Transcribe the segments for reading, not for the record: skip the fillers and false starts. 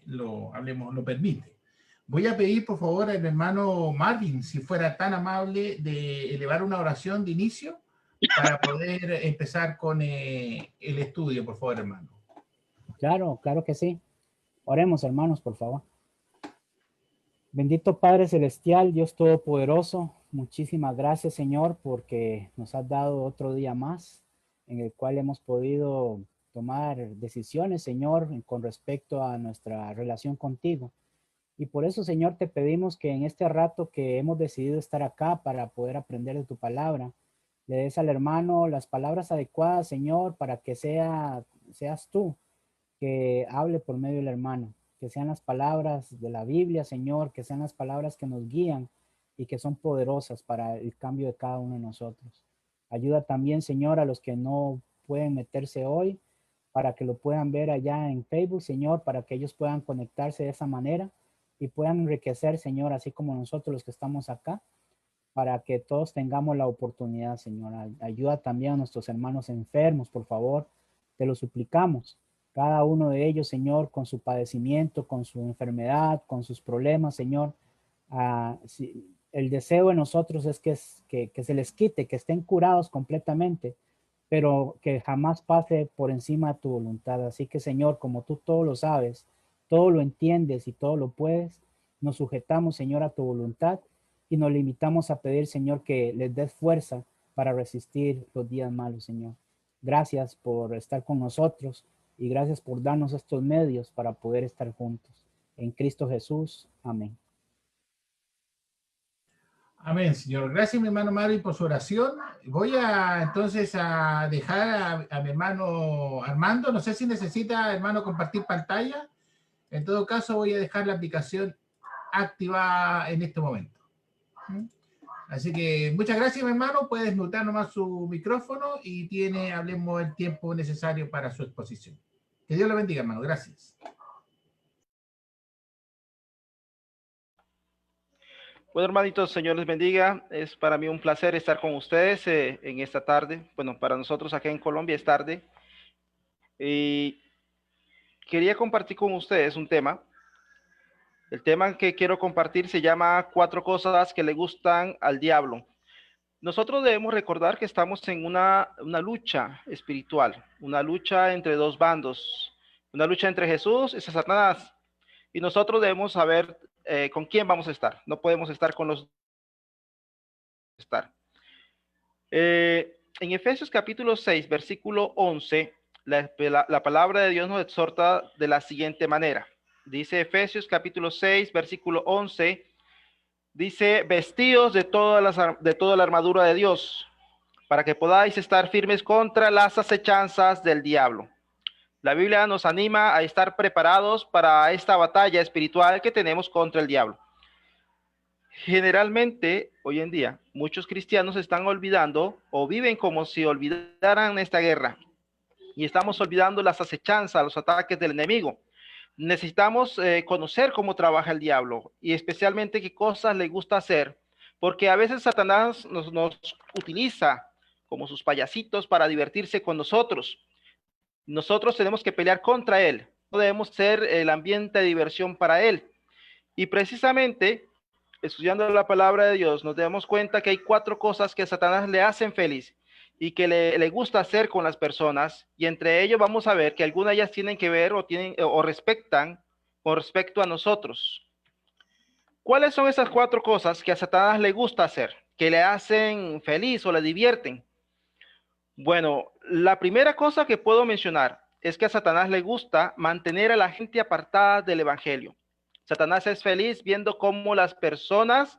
lo permite. Voy a pedir, por favor, al hermano Marvin, si fuera tan amable de elevar una oración de inicio para poder empezar con el estudio, por favor, hermano. Claro, claro que sí. Oremos, hermanos, por favor. Bendito Padre Celestial, Dios Todopoderoso, muchísimas gracias, Señor, porque nos has dado otro día más en el cual hemos podido tomar decisiones, Señor, con respecto a nuestra relación contigo. Y por eso, Señor, te pedimos que en este rato que hemos decidido estar acá para poder aprender de tu palabra, le des al hermano las palabras adecuadas, Señor, para que seas tú que hable por medio del hermano, que sean las palabras de la Biblia, Señor, que sean las palabras que nos guían y que son poderosas para el cambio de cada uno de nosotros. Ayuda también, Señor, a los que no pueden meterse hoy, para que lo puedan ver allá en Facebook, Señor, para que ellos puedan conectarse de esa manera y puedan enriquecer, Señor, así como nosotros los que estamos acá, para que todos tengamos la oportunidad, Señor. Ayuda también a nuestros hermanos enfermos, por favor, te lo suplicamos. Cada uno de ellos, Señor, con su padecimiento, con su enfermedad, con sus problemas, Señor. El deseo de nosotros es que se les quite, que estén curados completamente, pero que jamás pase por encima de tu voluntad. Así que, Señor, como tú todo lo sabes, todo lo entiendes y todo lo puedes, nos sujetamos, Señor, a tu voluntad y nos limitamos a pedir, Señor, que les des fuerza para resistir los días malos, Señor. Gracias por estar con nosotros y gracias por darnos estos medios para poder estar juntos. En Cristo Jesús. Amén. Amén, Señor. Gracias, mi hermano Marvin, por su oración. Voy entonces a dejar a mi hermano Armando. No sé si necesita, hermano, compartir pantalla. En todo caso, voy a dejar la aplicación activada en este momento. Así que muchas gracias, mi hermano. Puedes mutar nomás su micrófono y hablemos el tiempo necesario para su exposición. Que Dios lo bendiga, hermano. Gracias. Bueno, hermanitos, Señor les bendiga. Es para mí un placer estar con ustedes en esta tarde. Bueno, para nosotros acá en Colombia es tarde. Y quería compartir con ustedes un tema. El tema que quiero compartir se llama 4 cosas que le gustan al diablo. Nosotros debemos recordar que estamos en una lucha espiritual, una lucha entre dos bandos, una lucha entre Jesús y Satanás. Y nosotros debemos saber con quién vamos a estar. No podemos estar con los en Efesios capítulo 6, versículo 11, la palabra de Dios nos exhorta de la siguiente manera. Dice Efesios capítulo 6, versículo 11, dice, vestidos de toda la armadura de Dios, para que podáis estar firmes contra las acechanzas del diablo. La Biblia nos anima a estar preparados para esta batalla espiritual que tenemos contra el diablo. Generalmente, hoy en día, muchos cristianos están olvidando o viven como si olvidaran esta guerra. Y estamos olvidando las acechanzas, los ataques del enemigo. Necesitamos conocer cómo trabaja el diablo y especialmente qué cosas le gusta hacer, porque a veces Satanás nos utiliza como sus payasitos para divertirse con nosotros. Nosotros tenemos que pelear contra él. No debemos ser el ambiente de diversión para él. Y precisamente, estudiando la palabra de Dios, nos damos cuenta que hay 4 cosas que a Satanás le hacen feliz y que le gusta hacer con las personas, y entre ellos vamos a ver que algunas de ellas tienen que ver o respetan con respecto a nosotros. ¿Cuáles son esas 4 cosas que a Satanás le gusta hacer, que le hacen feliz o le divierten? Bueno, la primera cosa que puedo mencionar es que a Satanás le gusta mantener a la gente apartada del evangelio. Satanás es feliz viendo cómo las personas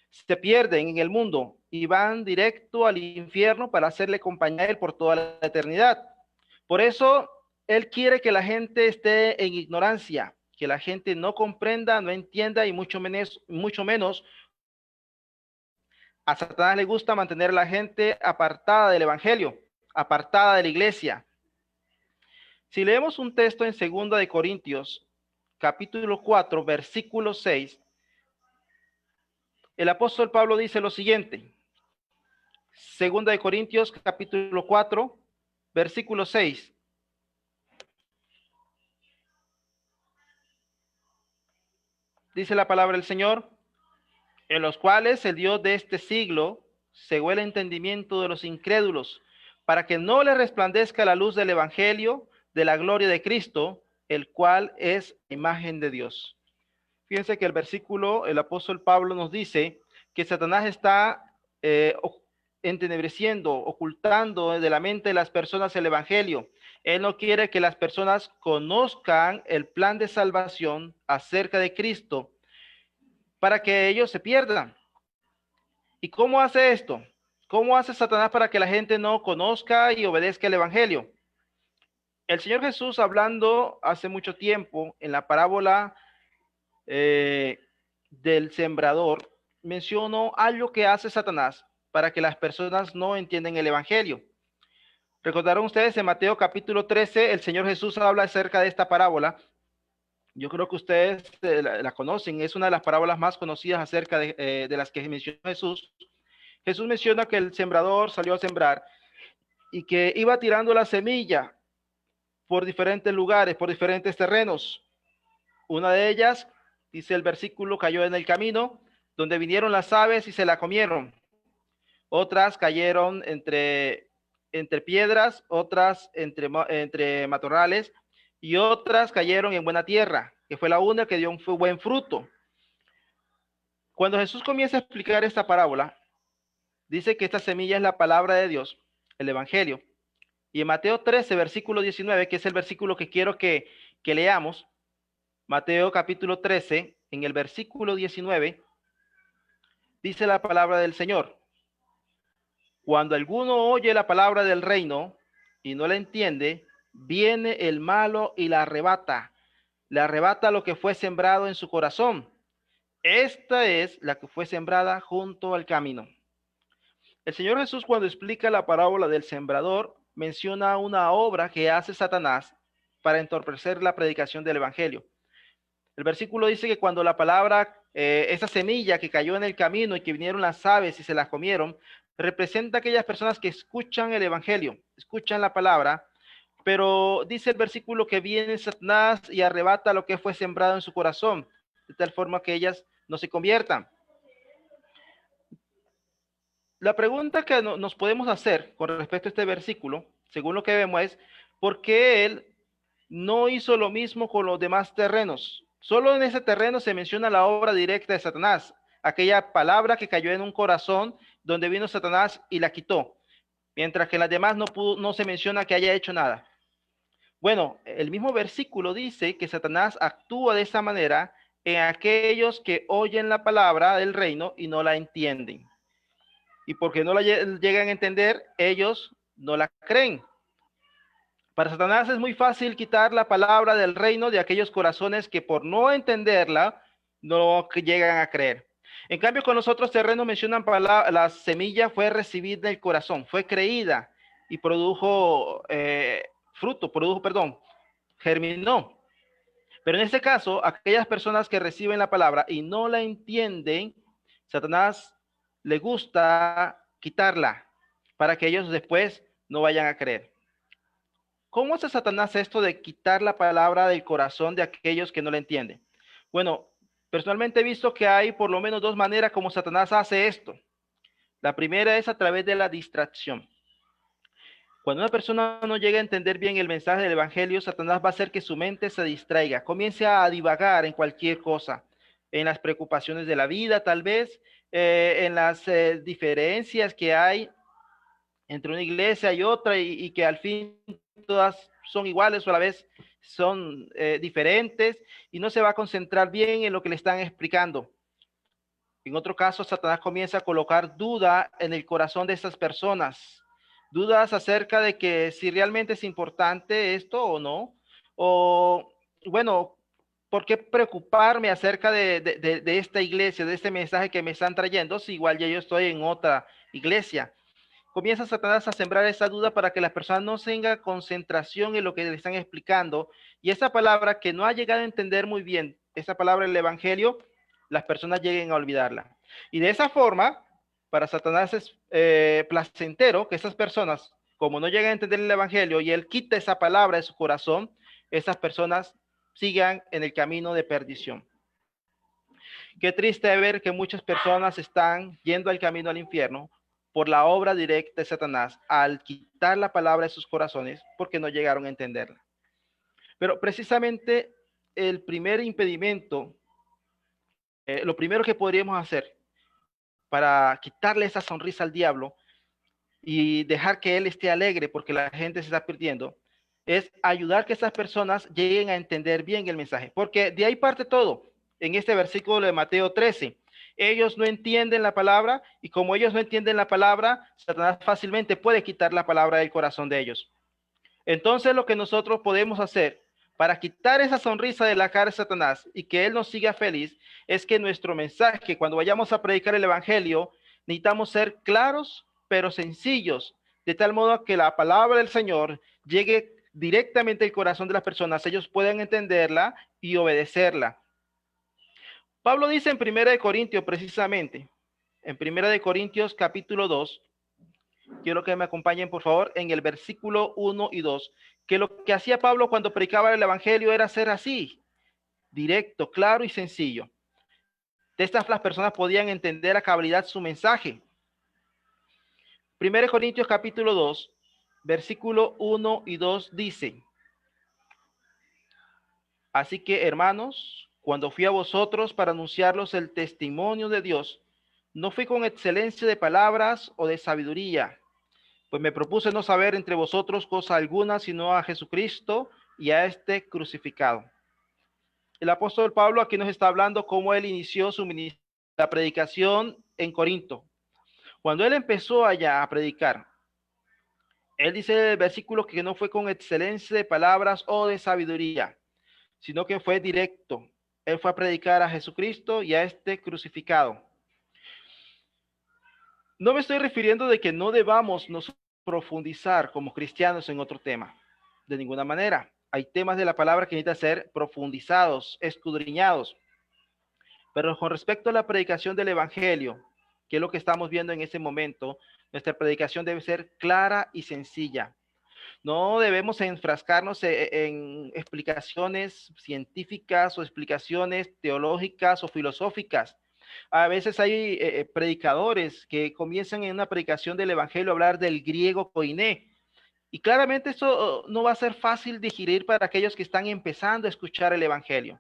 se pierden en el mundo y van directo al infierno para hacerle compañía a él por toda la eternidad. Por eso, él quiere que la gente esté en ignorancia, que la gente no comprenda, no entienda y mucho menos a Satanás le gusta mantener a la gente apartada del evangelio, apartada de la iglesia. Si leemos un texto en 2 de Corintios, capítulo 4, versículo 6, el apóstol Pablo dice lo siguiente. 2 de Corintios, capítulo 4, versículo 6. dice la palabra del Señor, en los cuales el Dios de este siglo cegó el entendimiento de los incrédulos, para que no les resplandezca la luz del evangelio de la gloria de Cristo, el cual es imagen de Dios. Fíjense que el versículo, el apóstol Pablo nos dice que Satanás está entenebreciendo, ocultando de la mente de las personas el evangelio. Él no quiere que las personas conozcan el plan de salvación acerca de Cristo para que ellos se pierdan. ¿Y cómo hace esto? ¿Cómo hace Satanás para que la gente no conozca y obedezca el evangelio? El Señor Jesús, hablando hace mucho tiempo en la parábola del sembrador, mencionó algo que hace Satanás para que las personas no entiendan el evangelio. Recordaron ustedes en Mateo capítulo 13, el Señor Jesús habla acerca de esta parábola. Yo creo que ustedes la conocen, es una de las parábolas más conocidas acerca de las que mencionó Jesús. Jesús menciona que el sembrador salió a sembrar y que iba tirando la semilla por diferentes lugares, por diferentes terrenos. Una de ellas, dice el versículo, cayó en el camino, donde vinieron las aves y se la comieron. Otras cayeron entre piedras, otras entre matorrales, y otras cayeron en buena tierra, que fue la única que dio un buen fruto. Cuando Jesús comienza a explicar esta parábola, dice que esta semilla es la palabra de Dios, el evangelio. Y en Mateo 13, versículo 19, que es el versículo que quiero que leamos, Mateo capítulo 13, en el versículo 19, dice la palabra del Señor: cuando alguno oye la palabra del reino y no la entiende, viene el malo y la arrebata. Le arrebata lo que fue sembrado en su corazón. Esta es la que fue sembrada junto al camino. El Señor Jesús, cuando explica la parábola del sembrador, menciona una obra que hace Satanás para entorpecer la predicación del evangelio. El versículo dice que cuando la palabra, esa semilla que cayó en el camino y que vinieron las aves y se las comieron, representa a aquellas personas que escuchan el evangelio, escuchan la palabra, pero dice el versículo que viene Satanás y arrebata lo que fue sembrado en su corazón, de tal forma que ellas no se conviertan. La pregunta que nos podemos hacer con respecto a este versículo, según lo que vemos, es ¿por qué él no hizo lo mismo con los demás terrenos? Solo en ese terreno se menciona la obra directa de Satanás, aquella palabra que cayó en un corazón donde vino Satanás y la quitó, mientras que en las demás no se menciona que haya hecho nada. Bueno, el mismo versículo dice que Satanás actúa de esa manera en aquellos que oyen la palabra del reino y no la entienden. Y porque no la llegan a entender, ellos no la creen. Para Satanás es muy fácil quitar la palabra del reino de aquellos corazones que por no entenderla no llegan a creer. En cambio, con los otros terrenos mencionan la semilla fue recibida en el corazón, fue creída y germinó. Pero en este caso, aquellas personas que reciben la palabra y no la entienden, Satanás le gusta quitarla para que ellos después no vayan a creer. ¿Cómo hace Satanás esto de quitar la palabra del corazón de aquellos que no la entienden? Bueno, personalmente he visto que hay por lo menos dos maneras como Satanás hace esto. La primera es a través de la distracción. Cuando una persona no llega a entender bien el mensaje del evangelio, Satanás va a hacer que su mente se distraiga, comience a divagar en cualquier cosa, en las preocupaciones de la vida, tal vez, en las diferencias que hay entre una iglesia y otra y que al fin todas son iguales o a la vez son diferentes y no se va a concentrar bien en lo que le están explicando. En otro caso, Satanás comienza a colocar duda en el corazón de estas personas, dudas acerca de que si realmente es importante esto o no, o bueno, ¿por qué preocuparme acerca de esta iglesia, de este mensaje que me están trayendo si igual ya yo estoy en otra iglesia? Comienza Satanás a sembrar esa duda para que las personas no tengan concentración en lo que le están explicando y esa palabra que no ha llegado a entender muy bien, esa palabra del evangelio, las personas lleguen a olvidarla. Y de esa forma, para Satanás es placentero que esas personas, como no llegan a entender el evangelio y él quita esa palabra de su corazón, esas personas sigan en el camino de perdición. Qué triste ver que muchas personas están yendo al camino al infierno por la obra directa de Satanás al quitar la palabra de sus corazones porque no llegaron a entenderla. Pero precisamente el primer impedimento, lo primero que podríamos hacer para quitarle esa sonrisa al diablo y dejar que él esté alegre porque la gente se está perdiendo, es ayudar que esas personas lleguen a entender bien el mensaje, porque de ahí parte todo. En este versículo de Mateo 13, ellos no entienden la palabra, y como ellos no entienden la palabra, Satanás fácilmente puede quitar la palabra del corazón de ellos. Entonces lo que nosotros podemos hacer para quitar esa sonrisa de la cara de Satanás y que él nos siga feliz, es que nuestro mensaje, cuando vayamos a predicar el evangelio, necesitamos ser claros pero sencillos, de tal modo que la palabra del Señor llegue directamente al corazón de las personas, ellos puedan entenderla y obedecerla. Pablo dice en 1 Corintios precisamente, en 1 Corintios capítulo 2, quiero que me acompañen por favor en el versículo 1 y 2, que lo que hacía Pablo cuando predicaba el evangelio era ser así, directo, claro y sencillo. De estas las personas podían entender a cabalidad su mensaje. 1 Corintios capítulo 2, versículo 1 y 2 dice: así que, hermanos, cuando fui a vosotros para anunciarlos el testimonio de Dios, no fui con excelencia de palabras o de sabiduría, pues me propuse no saber entre vosotros cosa alguna, sino a Jesucristo y a este crucificado. El apóstol Pablo aquí nos está hablando cómo él inició su ministerio, la predicación en Corinto. Cuando él empezó allá a predicar, él dice en el versículo que no fue con excelencia de palabras o de sabiduría, sino que fue directo. Él fue a predicar a Jesucristo y a este crucificado. No me estoy refiriendo de que no debamos nos profundizar como cristianos en otro tema, de ninguna manera. Hay temas de la palabra que necesitan ser profundizados, escudriñados. Pero con respecto a la predicación del evangelio, que es lo que estamos viendo en este momento, nuestra predicación debe ser clara y sencilla. No debemos enfrascarnos en explicaciones científicas o explicaciones teológicas o filosóficas. A veces hay predicadores que comienzan en una predicación del evangelio a hablar del griego koiné. Y claramente eso no va a ser fácil digerir para aquellos que están empezando a escuchar el evangelio.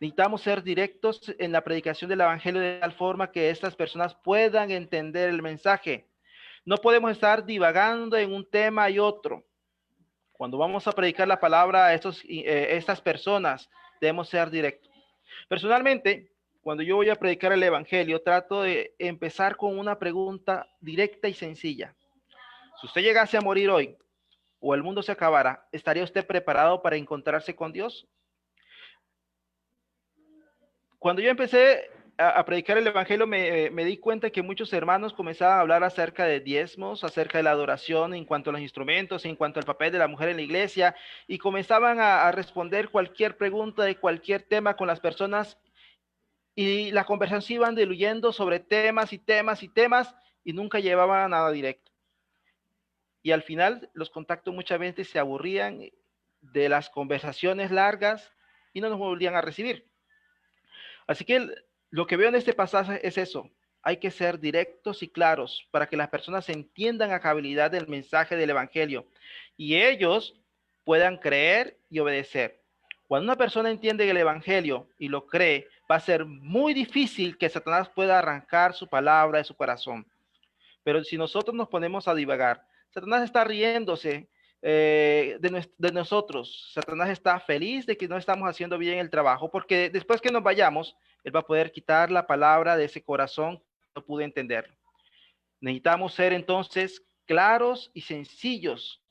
Necesitamos ser directos en la predicación del evangelio de tal forma que estas personas puedan entender el mensaje. No podemos estar divagando en un tema y otro. Cuando vamos a predicar la palabra a estas personas, debemos ser directos. Personalmente, cuando yo voy a predicar el evangelio, trato de empezar con una pregunta directa y sencilla. Si usted llegase a morir hoy o el mundo se acabara, ¿estaría usted preparado para encontrarse con Dios? Cuando yo empecé a predicar el evangelio, me di cuenta que muchos hermanos comenzaban a hablar acerca de diezmos, acerca de la adoración, en cuanto a los instrumentos, en cuanto al papel de la mujer en la iglesia, y comenzaban a responder cualquier pregunta de cualquier tema con las personas, y la conversación se iban diluyendo sobre temas y temas y temas, y nunca llevaban a nada directo. Y al final, los contactos muchas veces se aburrían de las conversaciones largas y no nos volvían a recibir. Así que lo que veo en este pasaje es eso. Hay que ser directos y claros para que las personas entiendan a cabalidad del mensaje del evangelio y ellos puedan creer y obedecer. Cuando una persona entiende el evangelio y lo cree, va a ser muy difícil que Satanás pueda arrancar su palabra de su corazón. Pero si nosotros nos ponemos a divagar, Satanás está riéndose de nosotros. Satanás está feliz de que no estamos haciendo bien el trabajo, porque después que nos vayamos, él va a poder quitar la palabra de ese corazón que no pude entender. Necesitamos ser entonces claros y sencillos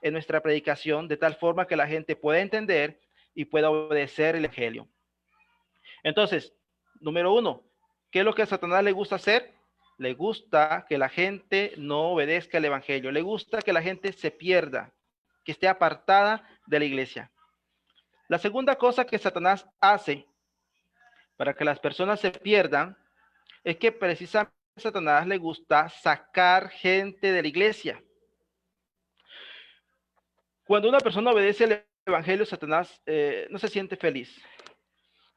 en nuestra predicación, de tal forma que la gente pueda entender y pueda obedecer el evangelio. Entonces, número 1, ¿qué es lo que a Satanás le gusta hacer? Le gusta que la gente no obedezca el evangelio. Le gusta que la gente se pierda, que esté apartada de la iglesia. La segunda cosa que Satanás hace para que las personas se pierdan es que precisamente a Satanás le gusta sacar gente de la iglesia. Cuando una persona obedece el evangelio, Satanás no se siente feliz.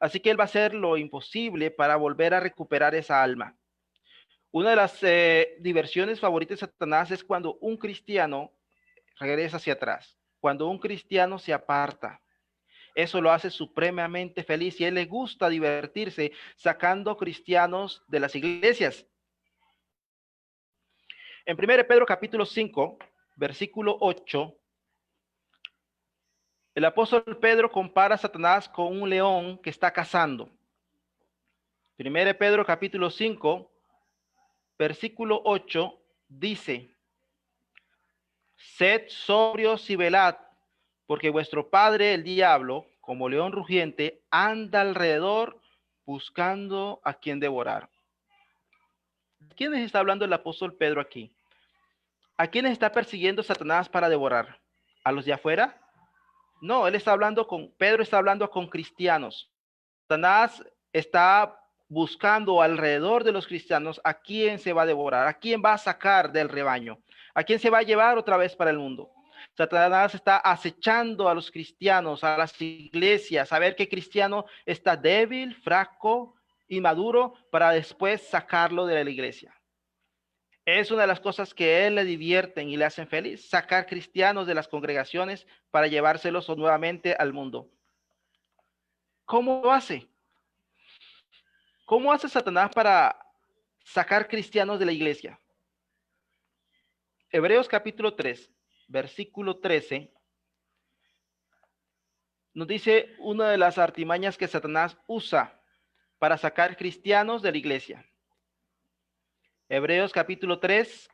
Así que él va a hacer lo imposible para volver a recuperar esa alma. Una de las diversiones favoritas de Satanás es cuando un cristiano regresa hacia atrás, cuando un cristiano se aparta. Eso lo hace supremamente feliz y a él le gusta divertirse sacando cristianos de las iglesias. En 1 Pedro capítulo 5, versículo 8, el apóstol Pedro compara a Satanás con un león que está cazando. 1 Pedro capítulo 5, versículo 8 dice: sed sobrios y velad, porque vuestro padre el diablo, como león rugiente, anda alrededor buscando a quien devorar. ¿A quiénes está hablando el apóstol Pedro aquí? ¿A quiénes está persiguiendo Satanás para devorar? ¿A los de afuera? No, Pedro está hablando con cristianos. Satanás está buscando alrededor de los cristianos a quién se va a devorar, a quién va a sacar del rebaño, a quién se va a llevar otra vez para el mundo. Satanás está acechando a los cristianos, a las iglesias, a ver qué cristiano está débil, fraco, inmaduro, para después sacarlo de la iglesia. Es una de las cosas que a él le divierten y le hacen feliz, sacar cristianos de las congregaciones para llevárselos nuevamente al mundo. ¿Cómo lo hace? ¿Cómo hace Satanás para sacar cristianos de la iglesia? Hebreos capítulo 3, versículo 13, nos dice una de las artimañas que Satanás usa para sacar cristianos de la iglesia. Hebreos capítulo 3,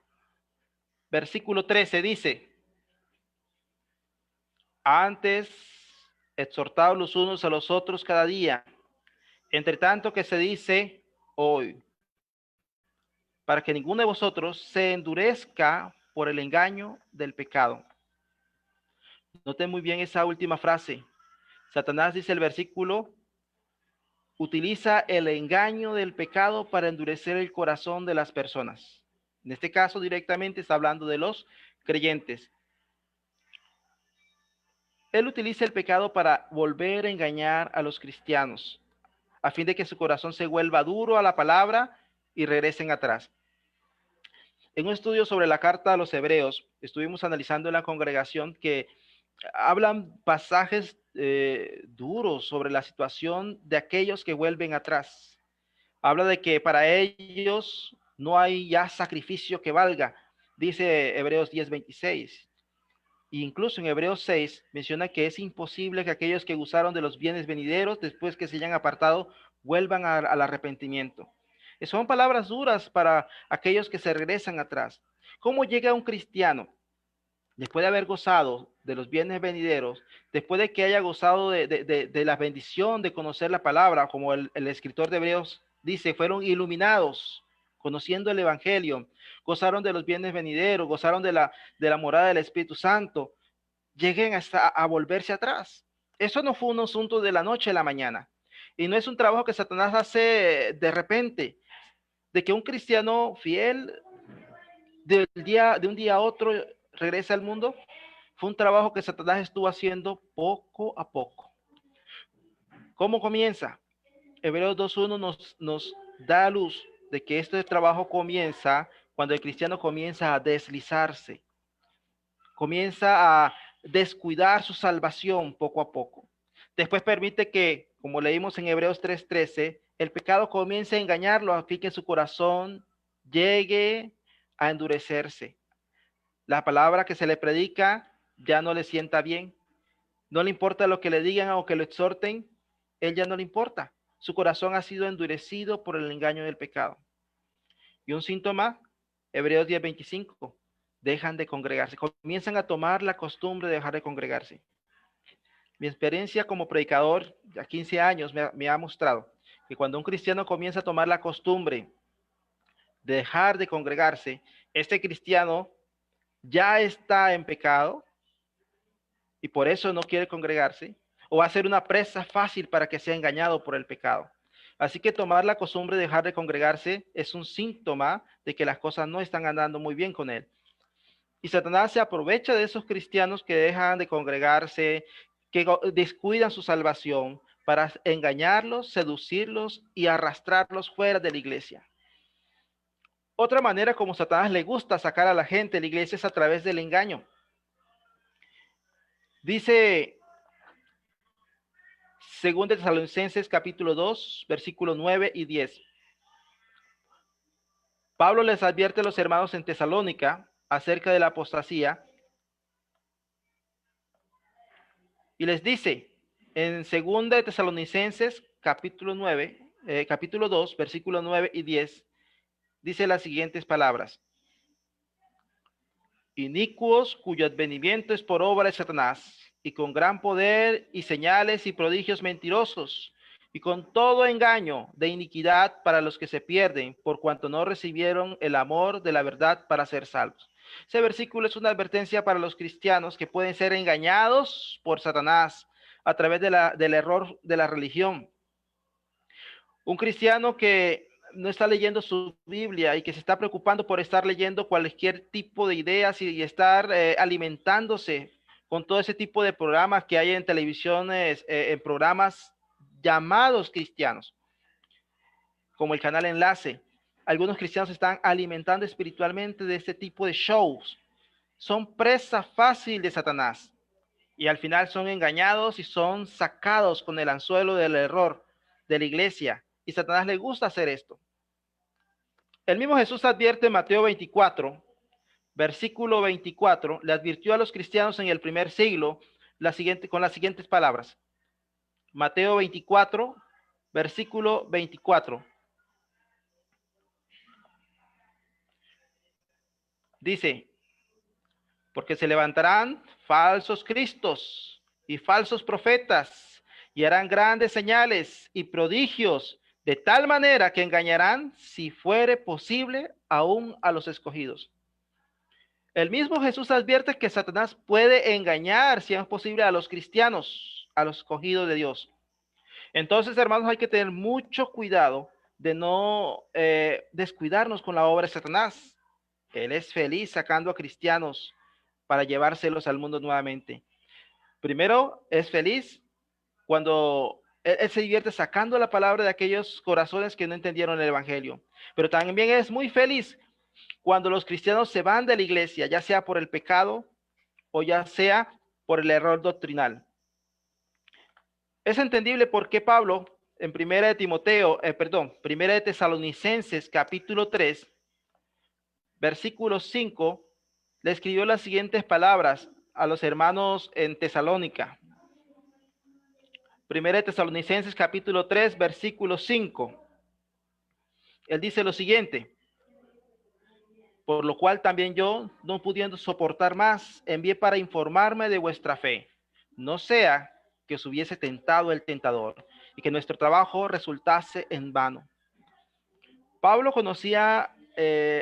versículo 13 dice: antes exhortaos los unos a los otros cada día, entre tanto que se dice hoy, para que ninguno de vosotros se endurezca por el engaño del pecado. Noten muy bien esa última frase. Satanás, dice el versículo, utiliza el engaño del pecado para endurecer el corazón de las personas. En este caso, directamente está hablando de los creyentes. Él utiliza el pecado para volver a engañar a los cristianos, a fin de que su corazón se vuelva duro a la palabra y regresen atrás. En un estudio sobre la carta a los Hebreos, estuvimos analizando en la congregación que hablan pasajes duros sobre la situación de aquellos que vuelven atrás. Habla de que para ellos no hay ya sacrificio que valga, dice Hebreos 10:26. E incluso en Hebreos 6 menciona que es imposible que aquellos que usaron de los bienes venideros, después que se hayan apartado, vuelvan al arrepentimiento. Son palabras duras para aquellos que se regresan atrás. ¿Cómo llega un cristiano, después de haber gozado de los bienes venideros, después de que haya gozado de la bendición de conocer la palabra, como el escritor de Hebreos dice, fueron iluminados, conociendo el evangelio, gozaron de los bienes venideros, gozaron de la morada del Espíritu Santo, lleguen hasta a volverse atrás? Eso no fue un asunto de la noche a la mañana, y no es un trabajo que Satanás hace de repente, de que un cristiano fiel de un día a otro regresa al mundo. Fue un trabajo que Satanás estuvo haciendo poco a poco. ¿Cómo comienza? Hebreos 2:1 nos da luz de que este trabajo comienza cuando el cristiano comienza a deslizarse, comienza a descuidar su salvación poco a poco. Después permite que, como leímos en Hebreos 3:13, el pecado comience a engañarlo a fin que su corazón llegue a endurecerse. La palabra que se le predica ya no le sienta bien. No le importa lo que le digan o que lo exhorten, él ya no le importa. Su corazón ha sido endurecido por el engaño del pecado. Y un síntoma, Hebreos 10:25, dejan de congregarse, comienzan a tomar la costumbre de dejar de congregarse. Mi experiencia como predicador, ya 15 años, me ha mostrado que cuando un cristiano comienza a tomar la costumbre de dejar de congregarse, este cristiano ya está en pecado y por eso no quiere congregarse, o va a ser una presa fácil para que sea engañado por el pecado. Así que tomar la costumbre de dejar de congregarse es un síntoma de que las cosas no están andando muy bien con él. Y Satanás se aprovecha de esos cristianos que dejan de congregarse, que descuidan su salvación, para engañarlos, seducirlos y arrastrarlos fuera de la iglesia. Otra manera como Satanás le gusta sacar a la gente de la iglesia es a través del engaño. Dice 2 Tesalonicenses capítulo 2, versículos 9 y 10. Pablo les advierte a los hermanos en Tesalónica acerca de la apostasía y les dice en 2 Tesalonicenses capítulo 2, versículos 9 y 10, dice las siguientes palabras: inicuos cuyo advenimiento es por obra de Satanás, y con gran poder y señales y prodigios mentirosos, y con todo engaño de iniquidad para los que se pierden, por cuanto no recibieron el amor de la verdad para ser salvos. Ese versículo es una advertencia para los cristianos que pueden ser engañados por Satanás a través del error de la religión. Un cristiano que no está leyendo su Biblia y que se está preocupando por estar leyendo cualquier tipo de ideas y estar alimentándose con todo ese tipo de programas que hay en televisiones, en programas llamados cristianos, como el canal Enlace. Algunos cristianos se están alimentando espiritualmente de este tipo de shows. Son presa fácil de Satanás y al final son engañados y son sacados con el anzuelo del error de la iglesia. Y Satanás le gusta hacer esto. El mismo Jesús advierte en Mateo 24, versículo 24, le advirtió a los cristianos en el primer siglo con las siguientes palabras. Mateo 24, versículo 24. Dice, porque se levantarán falsos cristos y falsos profetas y harán grandes señales y prodigios, de tal manera que engañarán, si fuere posible, aún a los escogidos. El mismo Jesús advierte que Satanás puede engañar, si es posible, a los cristianos, a los escogidos de Dios. Entonces, hermanos, hay que tener mucho cuidado de no descuidarnos con la obra de Satanás. Él es feliz sacando a cristianos para llevárselos al mundo nuevamente. Primero, es feliz cuando él se divierte sacando la palabra de aquellos corazones que no entendieron el evangelio. Pero también es muy feliz cuando los cristianos se van de la iglesia, ya sea por el pecado o ya sea por el error doctrinal. Es entendible por qué Pablo en Primera de Tesalonicenses capítulo 3, versículo 5, le escribió las siguientes palabras a los hermanos en Tesalónica. Primera de Tesalonicenses capítulo 3, versículo 5. Él dice lo siguiente: por lo cual también yo, no pudiendo soportar más, envié para informarme de vuestra fe, no sea que os hubiese tentado el tentador y que nuestro trabajo resultase en vano. Pablo conocía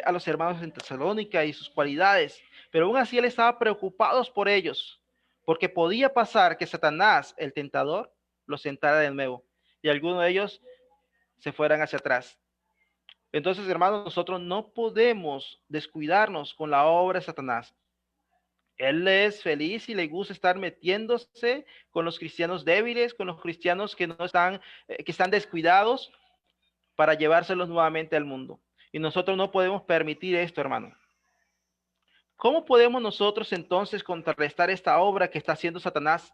a los hermanos en Tesalónica y sus cualidades, pero aún así él estaba preocupado por ellos, porque podía pasar que Satanás, el tentador, los sentara de nuevo y algunos de ellos se fueran hacia atrás. Entonces, hermanos, nosotros no podemos descuidarnos con la obra de Satanás. Él es feliz y le gusta estar metiéndose con los cristianos débiles, con los cristianos que no están, que están descuidados, para llevárselos nuevamente al mundo. Y nosotros no podemos permitir esto, hermano. ¿Cómo podemos nosotros entonces contrarrestar esta obra que está haciendo Satanás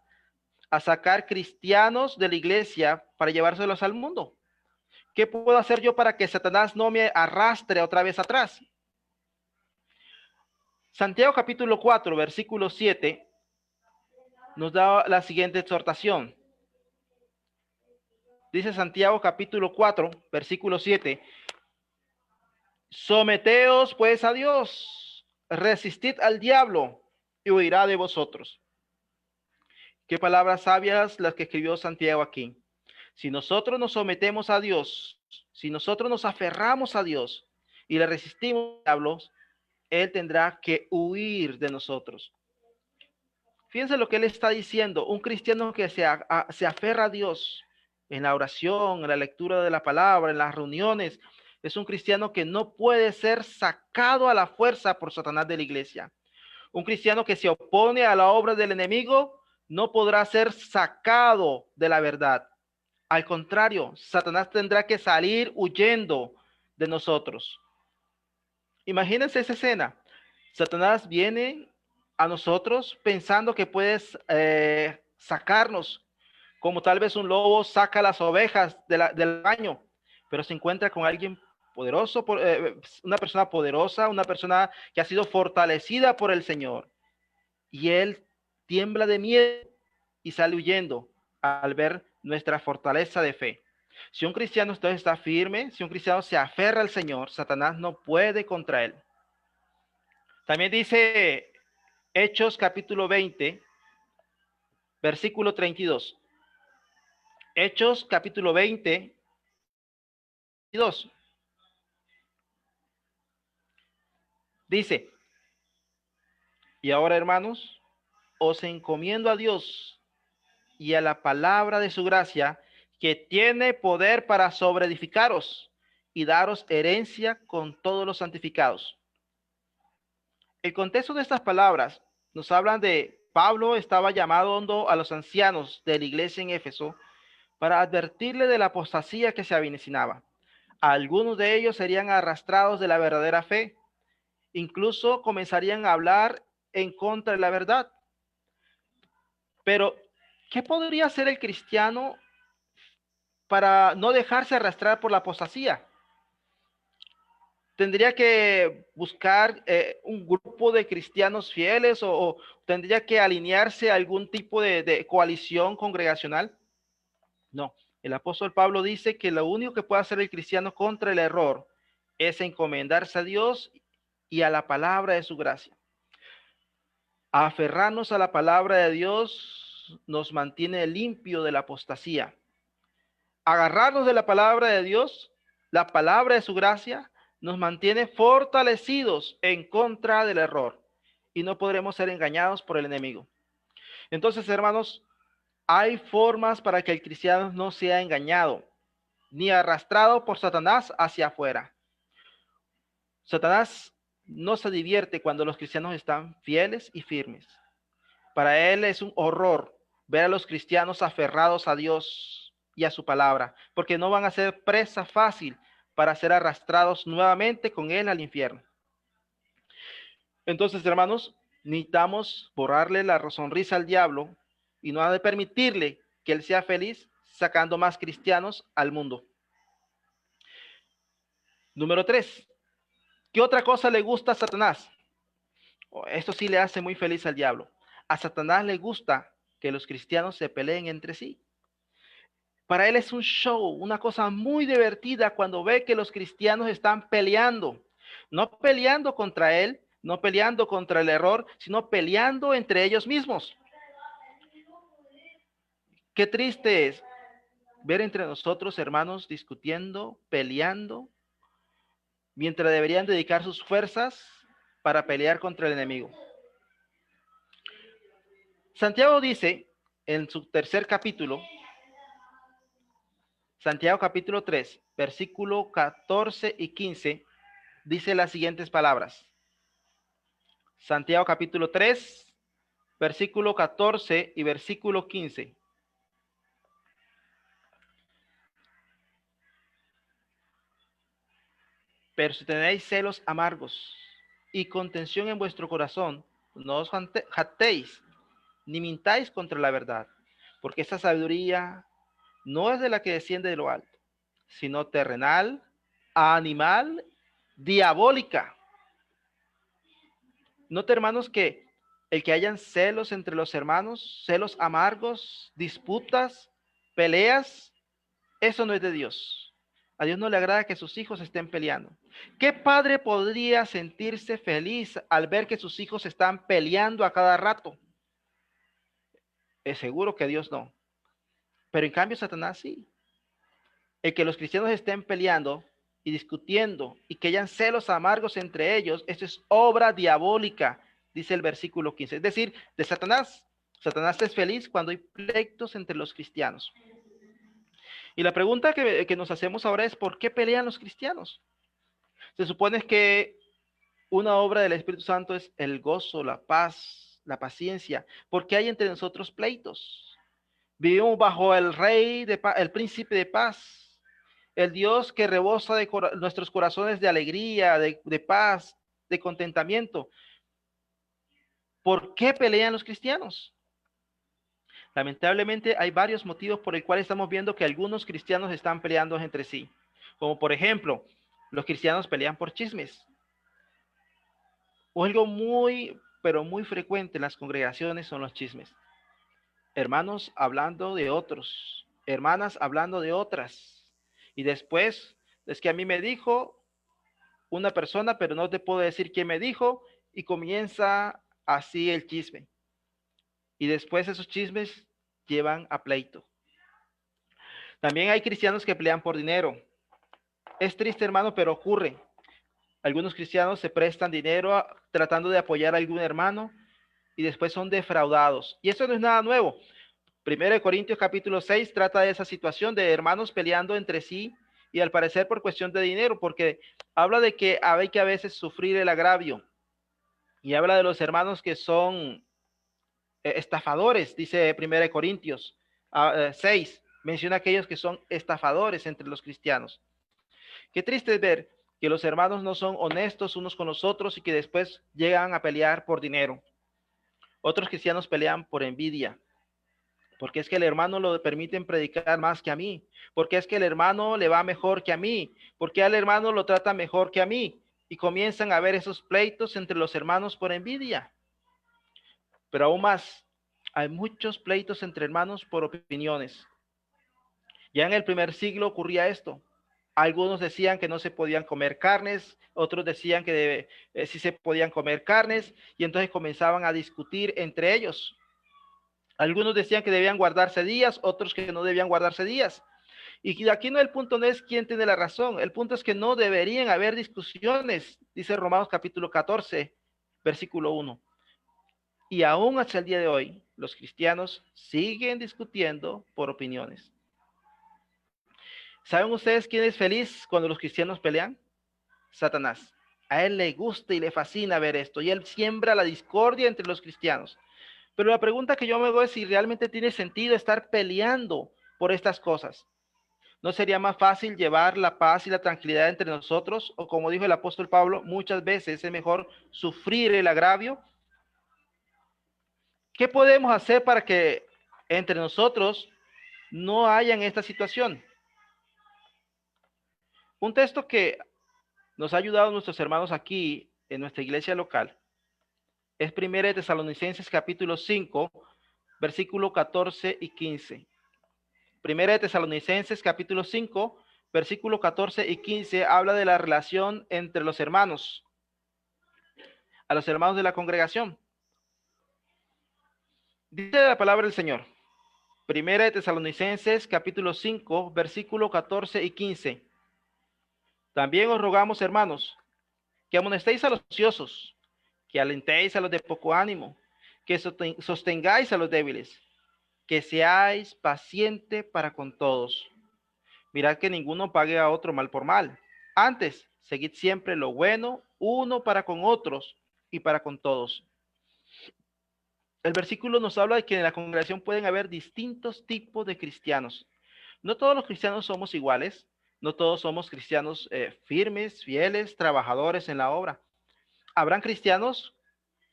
a sacar cristianos de la iglesia para llevárselos al mundo? ¿Qué puedo hacer yo para que Satanás no me arrastre otra vez atrás? Santiago capítulo 4, versículo 7, nos da la siguiente exhortación. Dice Santiago capítulo 4, versículo 7, someteos pues a Dios, resistid al diablo y huirá de vosotros. Qué palabras sabias las que escribió Santiago aquí. Si nosotros nos sometemos a Dios, si nosotros nos aferramos a Dios y le resistimos al diablo, Él tendrá que huir de nosotros. Fíjense lo que él está diciendo. Un cristiano que se aferra a Dios en la oración, en la lectura de la palabra, en las reuniones, es un cristiano que no puede ser sacado a la fuerza por Satanás de la iglesia. Un cristiano que se opone a la obra del enemigo no podrá ser sacado de la verdad. Al contrario, Satanás tendrá que salir huyendo de nosotros. Imagínense esa escena. Satanás viene a nosotros pensando que puedes sacarnos, como tal vez un lobo saca las ovejas del baño, pero se encuentra con alguien poderoso, una persona poderosa, una persona que ha sido fortalecida por el Señor. Y él tiembla de miedo y sale huyendo al ver nuestra fortaleza de fe. Si un cristiano entonces está firme, si un cristiano se aferra al Señor, Satanás no puede contra él. También dice Hechos capítulo 20, versículo 32. Hechos capítulo 20, 32. Dice, y ahora hermanos, os encomiendo a Dios y a la palabra de su gracia, que tiene poder para sobreedificaros y daros herencia con todos los santificados. El contexto de estas palabras nos hablan de Pablo estaba llamando a los ancianos de la iglesia en Éfeso para advertirle de la apostasía que se avecinaba. Algunos de ellos serían arrastrados de la verdadera fe, incluso comenzarían a hablar en contra de la verdad. Pero, ¿qué podría hacer el cristiano para no dejarse arrastrar por la apostasía? ¿Tendría que buscar un grupo de cristianos fieles o tendría que alinearse a algún tipo de coalición congregacional? No, el apóstol Pablo dice que lo único que puede hacer el cristiano contra el error es encomendarse a Dios y a la palabra de su gracia. Aferrarnos a la palabra de Dios nos mantiene limpio de la apostasía. Agarrarnos de la palabra de Dios, la palabra de su gracia, nos mantiene fortalecidos en contra del error y no podremos ser engañados por el enemigo. Entonces, hermanos, hay formas para que el cristiano no sea engañado ni arrastrado por Satanás hacia afuera. Satanás no se divierte cuando los cristianos están fieles y firmes. Para él es un horror ver a los cristianos aferrados a Dios y a su palabra, porque no van a ser presa fácil para ser arrastrados nuevamente con él al infierno. Entonces, hermanos, necesitamos borrarle la sonrisa al diablo y no ha de permitirle que él sea feliz sacando más cristianos al mundo. Número 3. ¿Qué otra cosa le gusta a Satanás? Esto sí le hace muy feliz al diablo. A Satanás le gusta que los cristianos se peleen entre sí. Para él es un show, una cosa muy divertida cuando ve que los cristianos están peleando. No peleando contra él, no peleando contra el error, sino peleando entre ellos mismos. Qué triste es ver entre nosotros hermanos discutiendo, peleando, mientras deberían dedicar sus fuerzas para pelear contra el enemigo. Santiago dice en su tercer capítulo, Santiago capítulo 3, versículo 14 y 15, dice las siguientes palabras. Santiago capítulo 3, versículo 14 y versículo 15. Pero si tenéis celos amargos y contención en vuestro corazón, no os jactéis, ni mintáis contra la verdad, porque esa sabiduría no es de la que desciende de lo alto, sino terrenal, animal, diabólica. Note, hermanos, que el que hayan celos entre los hermanos, celos amargos, disputas, peleas, eso no es de Dios. A Dios no le agrada que sus hijos estén peleando. ¿Qué padre podría sentirse feliz al ver que sus hijos están peleando a cada rato? Es seguro que Dios no. Pero en cambio Satanás sí. El que los cristianos estén peleando y discutiendo y que hayan celos amargos entre ellos, eso es obra diabólica, dice el versículo 15. Es decir, de Satanás. Satanás es feliz cuando hay pleitos entre los cristianos. Y la pregunta que nos hacemos ahora es, ¿por qué pelean los cristianos? Se supone que una obra del Espíritu Santo es el gozo, la paz, la paciencia. ¿Por qué hay entre nosotros pleitos? Vivimos bajo el rey, el príncipe de paz, el Dios que rebosa de nuestros corazones de alegría, de paz, de contentamiento. ¿Por qué pelean los cristianos? Lamentablemente hay varios motivos por el cual estamos viendo que algunos cristianos están peleando entre sí. Como por ejemplo, los cristianos pelean por chismes. O algo muy, pero muy frecuente en las congregaciones son los chismes. Hermanos hablando de otros, hermanas hablando de otras. Y después, es que a mí me dijo una persona, pero no te puedo decir quién me dijo, y comienza así el chisme. Y después esos chismes llevan a pleito. También hay cristianos que pelean por dinero. Es triste, hermano, pero ocurre. Algunos cristianos se prestan dinero tratando de apoyar a algún hermano y después son defraudados. Y eso no es nada nuevo. 1 Corintios capítulo 6 trata de esa situación de hermanos peleando entre sí y al parecer por cuestión de dinero, porque habla de que hay que a veces sufrir el agravio. Y habla de los hermanos que son estafadores, dice 1 Corintios 6. Menciona aquellos que son estafadores entre los cristianos. Qué triste es ver que los hermanos no son honestos unos con los otros y que después llegan a pelear por dinero. Otros cristianos pelean por envidia. Porque es que el hermano lo permiten predicar más que a mí. Porque es que el hermano le va mejor que a mí. Porque al hermano lo trata mejor que a mí. Y comienzan a haber esos pleitos entre los hermanos por envidia. Pero aún más, hay muchos pleitos entre hermanos por opiniones. Ya en el primer siglo ocurría esto. Algunos decían que no se podían comer carnes, otros decían que sí se podían comer carnes, y entonces comenzaban a discutir entre ellos. Algunos decían que debían guardarse días, otros que no debían guardarse días. Y aquí el punto no es quién tiene la razón, el punto es que no deberían haber discusiones, dice Romanos capítulo 14, versículo 1. Y aún hasta el día de hoy, los cristianos siguen discutiendo por opiniones. ¿Saben ustedes quién es feliz cuando los cristianos pelean? Satanás. A él le gusta y le fascina ver esto, y él siembra la discordia entre los cristianos. Pero la pregunta que yo me hago es si realmente tiene sentido estar peleando por estas cosas. ¿No sería más fácil llevar la paz y la tranquilidad entre nosotros? O como dijo el apóstol Pablo, muchas veces es mejor sufrir el agravio. ¿Qué podemos hacer para que entre nosotros no haya esta situación? Un texto que nos ha ayudado nuestros hermanos aquí en nuestra iglesia local es 1 Tesalonicenses capítulo 5, versículo 14 y 15. 1 Tesalonicenses capítulo 5, versículo 14 y 15 habla de la relación entre los hermanos, a los hermanos de la congregación. Dice la palabra del Señor. 1 Tesalonicenses capítulo 5, versículo 14 y 15. También os rogamos, hermanos, que amonestéis a los ociosos, que alentéis a los de poco ánimo, que sostengáis a los débiles, que seáis paciente para con todos. Mirad que ninguno pague a otro mal por mal. Antes, seguid siempre lo bueno, uno para con otros y para con todos. El versículo nos habla de que en la congregación pueden haber distintos tipos de cristianos. No todos los cristianos somos iguales, no todos somos cristianos firmes, fieles, trabajadores en la obra. Habrán cristianos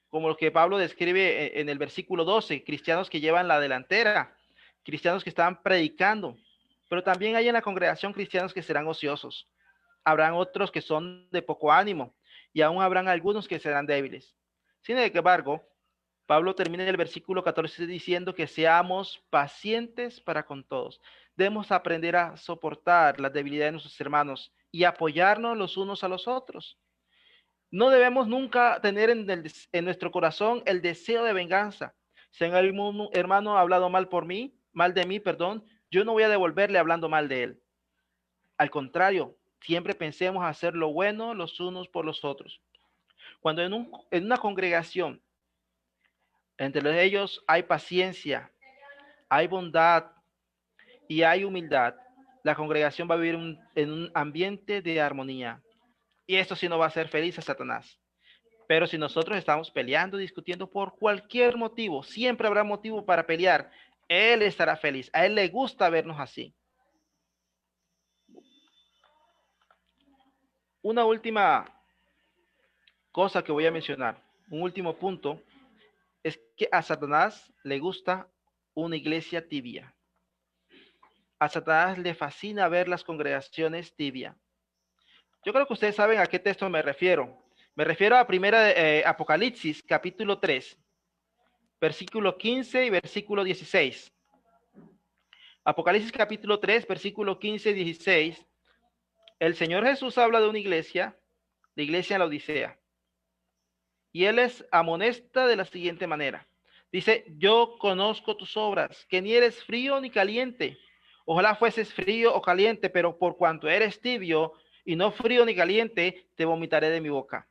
como los que Pablo describe en el versículo 12, cristianos que llevan la delantera, cristianos que están predicando, pero también hay en la congregación cristianos que serán ociosos. Habrán otros que son de poco ánimo y aún habrán algunos que serán débiles. Sin embargo, Pablo termina en el versículo 14 diciendo que seamos pacientes para con todos. Debemos aprender a soportar las debilidades de nuestros hermanos y apoyarnos los unos a los otros. No debemos nunca tener en nuestro corazón el deseo de venganza. Si algún hermano ha hablado mal de mí, yo no voy a devolverle hablando mal de él. Al contrario, siempre pensemos hacer lo bueno los unos por los otros. Cuando en una congregación, entre ellos hay paciencia, hay bondad y hay humildad, la congregación va a vivir en un ambiente de armonía. Y esto sí no va a hacer feliz a Satanás. Pero si nosotros estamos peleando, discutiendo por cualquier motivo, siempre habrá motivo para pelear. Él estará feliz. A Él le gusta vernos así. Una última cosa que voy a mencionar, un último punto, es que a Satanás le gusta una iglesia tibia. A Satanás le fascina ver las congregaciones tibias. Yo creo que ustedes saben a qué texto me refiero. Me refiero a primera Apocalipsis, capítulo 3, versículo 15 y versículo 16. Apocalipsis capítulo 3, versículo 15 y 16. El Señor Jesús habla de una iglesia, la iglesia en la Odisea. Y Él les amonesta de la siguiente manera. Dice, yo conozco tus obras, que ni eres frío ni caliente. Ojalá fueses frío o caliente, pero por cuanto eres tibio y no frío ni caliente, te vomitaré de mi boca.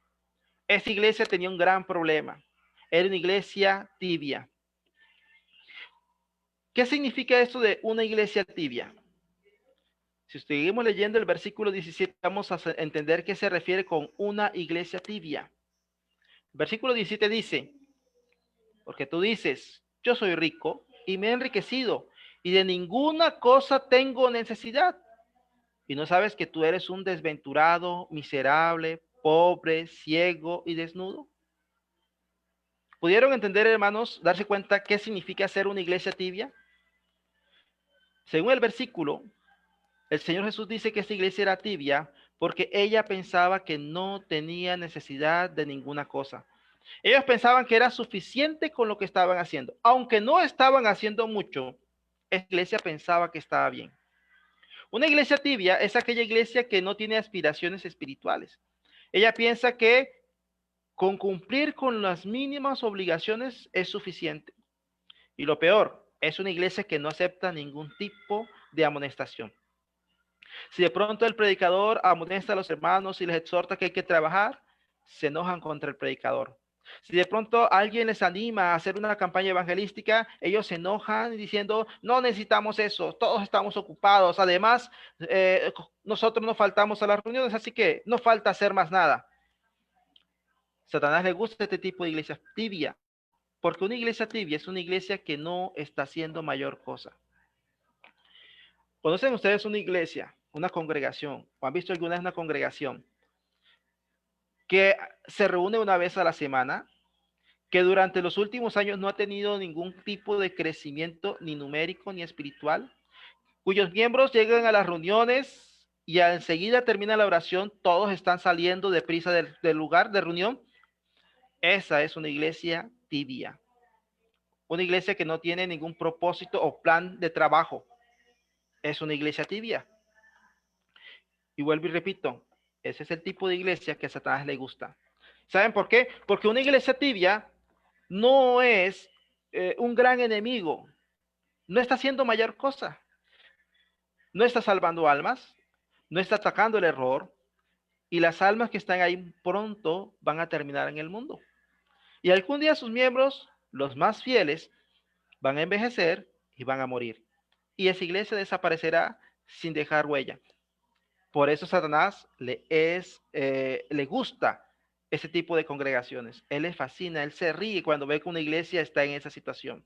Esta iglesia tenía un gran problema. Era una iglesia tibia. ¿Qué significa esto de una iglesia tibia? Si seguimos leyendo el versículo 17, vamos a entender qué se refiere con una iglesia tibia. Versículo 17 dice, porque tú dices, yo soy rico y me he enriquecido y de ninguna cosa tengo necesidad. Y no sabes que tú eres un desventurado, miserable, pobre, ciego y desnudo. ¿Pudieron entender, hermanos, darse cuenta qué significa ser una iglesia tibia? Según el versículo, el Señor Jesús dice que esta iglesia era tibia porque ella pensaba que no tenía necesidad de ninguna cosa. Ellos pensaban que era suficiente con lo que estaban haciendo. Aunque no estaban haciendo mucho, esta iglesia pensaba que estaba bien. Una iglesia tibia es aquella iglesia que no tiene aspiraciones espirituales. Ella piensa que con cumplir con las mínimas obligaciones es suficiente. Y lo peor, es una iglesia que no acepta ningún tipo de amonestación. Si de pronto el predicador amonesta a los hermanos y les exhorta que hay que trabajar, se enojan contra el predicador. Si de pronto alguien les anima a hacer una campaña evangelística, ellos se enojan diciendo, no necesitamos eso, todos estamos ocupados. Además, nosotros no faltamos a las reuniones, así que no falta hacer más nada. Satanás le gusta este tipo de iglesia tibia, porque una iglesia tibia es una iglesia que no está haciendo mayor cosa. ¿Conocen ustedes una iglesia, una congregación, o han visto alguna vez una congregación que se reúne una vez a la semana, que durante los últimos años no ha tenido ningún tipo de crecimiento ni numérico ni espiritual, cuyos miembros llegan a las reuniones y enseguida termina la oración, todos están saliendo deprisa del lugar de reunión? Esa es una iglesia tibia, una iglesia que no tiene ningún propósito o plan de trabajo. Es una iglesia tibia. Y vuelvo y repito, ese es el tipo de iglesia que a Satanás le gusta. ¿Saben por qué? Porque una iglesia tibia no es un gran enemigo, no está haciendo mayor cosa, no está salvando almas, no está atacando el error, y las almas que están ahí pronto van a terminar en el mundo. Y algún día sus miembros, los más fieles, van a envejecer y van a morir. Y esa iglesia desaparecerá sin dejar huella. Por eso Satanás le gusta ese tipo de congregaciones. Él le fascina, él se ríe cuando ve que una iglesia está en esa situación.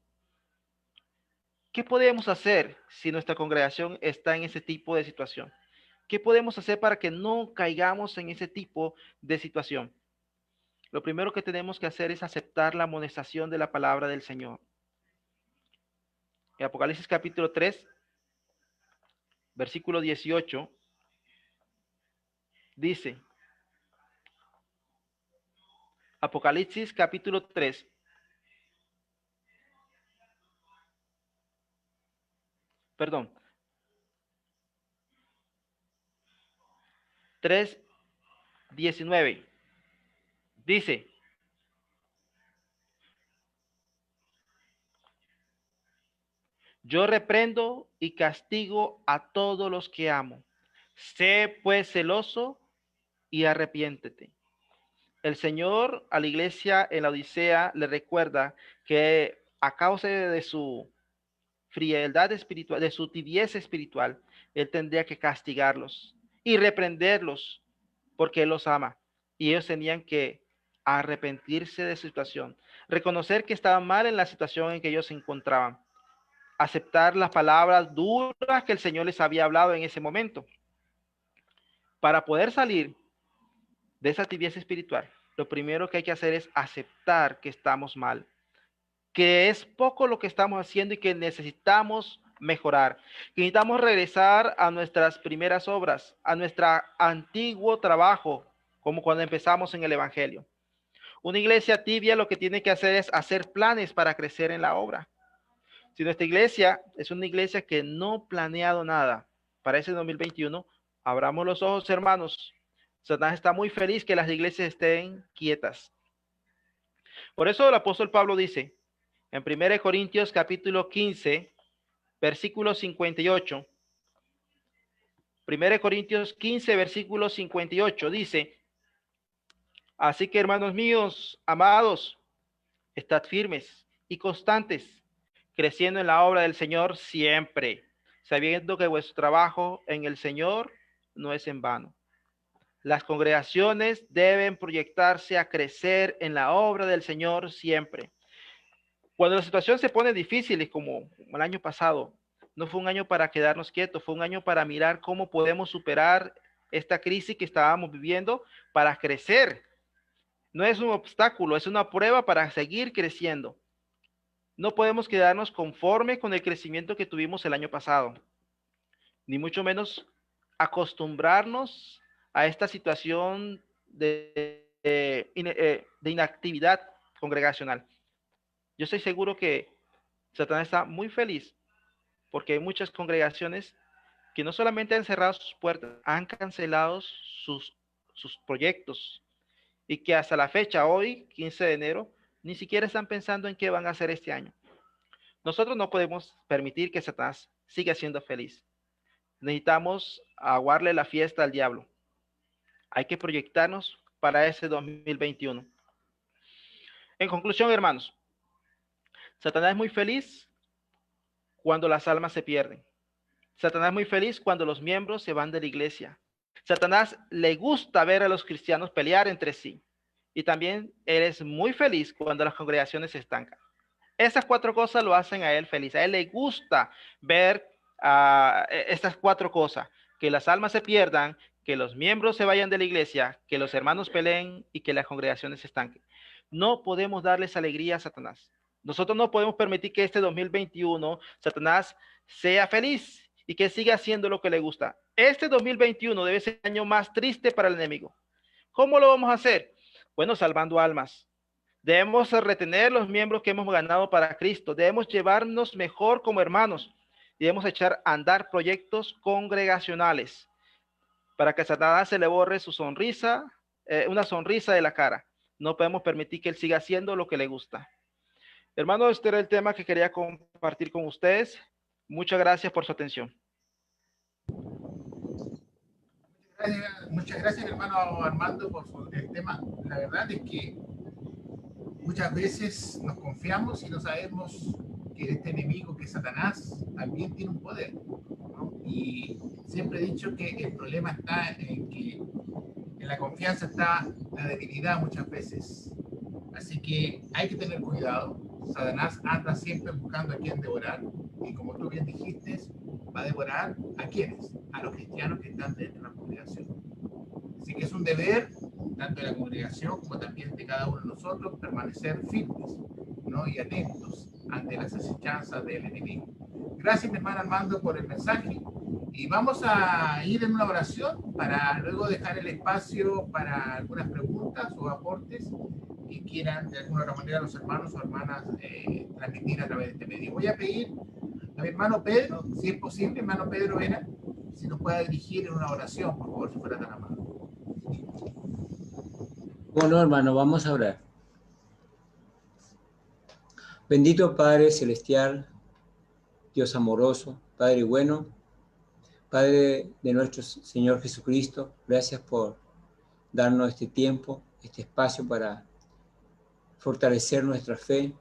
¿Qué podemos hacer si nuestra congregación está en ese tipo de situación? ¿Qué podemos hacer para que no caigamos en ese tipo de situación? Lo primero que tenemos que hacer es aceptar la amonestación de la palabra del Señor. En Apocalipsis capítulo 3, versículo 18, dice, Apocalipsis capítulo 3, perdón, 3:19, dice, yo reprendo y castigo a todos los que amo. Sé pues celoso y arrepiéntete. El Señor a la iglesia en la Odisea le recuerda que a causa de su frialdad espiritual, de su tibieza espiritual, Él tendría que castigarlos y reprenderlos porque Él los ama. Y ellos tenían que arrepentirse de su situación, reconocer que estaban mal en la situación en que ellos se encontraban, aceptar las palabras duras que el Señor les había hablado en ese momento. Para poder salir de esa tibieza espiritual, lo primero que hay que hacer es aceptar que estamos mal, que es poco lo que estamos haciendo y que necesitamos mejorar, que necesitamos regresar a nuestras primeras obras, a nuestro antiguo trabajo, como cuando empezamos en el Evangelio. Una iglesia tibia lo que tiene que hacer es hacer planes para crecer en la obra. Si nuestra iglesia es una iglesia que no ha planeado nada para ese 2021, abramos los ojos, hermanos. Satanás está muy feliz que las iglesias estén quietas. Por eso el apóstol Pablo dice en 1 Corintios capítulo 15, versículo 58. 1 Corintios 15, versículo 58 dice: así que, hermanos míos, amados, estad firmes y constantes, creciendo en la obra del Señor siempre, sabiendo que vuestro trabajo en el Señor no es en vano. Las congregaciones deben proyectarse a crecer en la obra del Señor siempre. Cuando la situación se pone difícil, como el año pasado, no fue un año para quedarnos quietos, fue un año para mirar cómo podemos superar esta crisis que estábamos viviendo para crecer. No es un obstáculo, es una prueba para seguir creciendo. No podemos quedarnos conforme con el crecimiento que tuvimos el año pasado, ni mucho menos acostumbrarnos a esta situación de inactividad congregacional. Yo estoy seguro que Satanás está muy feliz porque hay muchas congregaciones que no solamente han cerrado sus puertas, han cancelado sus proyectos y que hasta la fecha, hoy, 15 de enero, ni siquiera están pensando en qué van a hacer este año. Nosotros no podemos permitir que Satanás siga siendo feliz. Necesitamos aguarle la fiesta al diablo. Hay que proyectarnos para ese 2021. En conclusión, hermanos, Satanás es muy feliz cuando las almas se pierden. Satanás es muy feliz cuando los miembros se van de la iglesia. Satanás le gusta ver a los cristianos pelear entre sí. Y también él es muy feliz cuando las congregaciones se estancan. Esas cuatro cosas lo hacen a él feliz. A él le gusta ver estas cuatro cosas: que las almas se pierdan, que los miembros se vayan de la iglesia, que los hermanos peleen y que las congregaciones se estanquen. No podemos darles alegría a Satanás. Nosotros no podemos permitir que este 2021 Satanás sea feliz y que siga haciendo lo que le gusta. Este 2021 debe ser el año más triste para el enemigo. ¿Cómo lo vamos a hacer? Bueno, salvando almas. Debemos retener los miembros que hemos ganado para Cristo. Debemos llevarnos mejor como hermanos. Debemos echar a andar proyectos congregacionales para que Satanás se le borre su sonrisa, una sonrisa de la cara. No podemos permitir que él siga haciendo lo que le gusta. Hermanos, este era el tema que quería compartir con ustedes. Muchas gracias por su atención. Muchas gracias, hermano Armando, por el tema. La verdad es que muchas veces nos confiamos y no sabemos que este enemigo, que es Satanás, también tiene un poder, ¿no? Y siempre he dicho que el problema está en que en la confianza está la debilidad muchas veces. Así que hay que tener cuidado. Satanás anda siempre buscando a quien devorar, y como tú bien dijiste, va a devorar ¿a quiénes? A los cristianos que están dentro de la congregación. Así que es un deber tanto de la congregación como también de cada uno de nosotros permanecer firmes, ¿no? Y atentos ante las acechanzas del enemigo. Gracias, mi hermano Armando, por el mensaje, y vamos a ir en una oración para luego dejar el espacio para algunas preguntas o aportes que quieran de alguna otra manera los hermanos o hermanas transmitir a través de este medio. Voy a pedir a mi hermano Pedro, si es posible, hermano Pedro Vera, si nos pueda dirigir en una oración, por favor, si fuera tan amable. Bueno, hermano, vamos a orar. Bendito Padre Celestial, Dios amoroso, Padre bueno, Padre de nuestro Señor Jesucristo, gracias por darnos este tiempo, este espacio para fortalecer nuestra fe,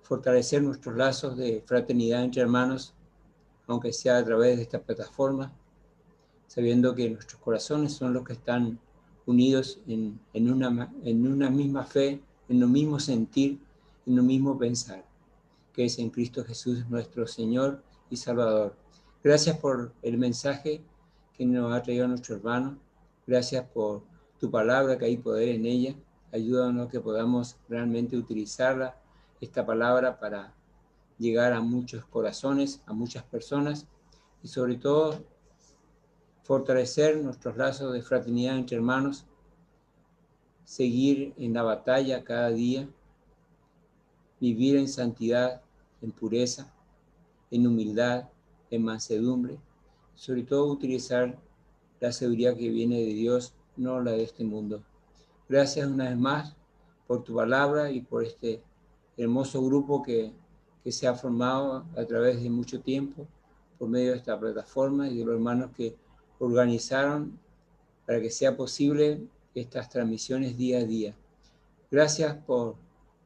fortalecer nuestros lazos de fraternidad entre hermanos, aunque sea a través de esta plataforma, sabiendo que nuestros corazones son los que están unidos en una misma fe, en un mismo sentir, en un mismo pensar. que es en Cristo Jesús nuestro Señor y Salvador. Gracias por el mensaje que nos ha traído nuestro hermano. Gracias por tu palabra, que hay poder en ella. Ayúdanos que podamos realmente utilizarla, esta palabra, para llegar a muchos corazones, a muchas personas, y sobre todo fortalecer nuestros lazos de fraternidad entre hermanos, seguir en la batalla cada día, vivir en santidad, en pureza, en humildad, en mansedumbre, sobre todo utilizar la sabiduría que viene de Dios, no la de este mundo. Gracias una vez más por tu palabra y por este hermoso grupo que se ha formado a través de mucho tiempo por medio de esta plataforma y de los hermanos que organizaron para que sea posible estas transmisiones día a día. Gracias por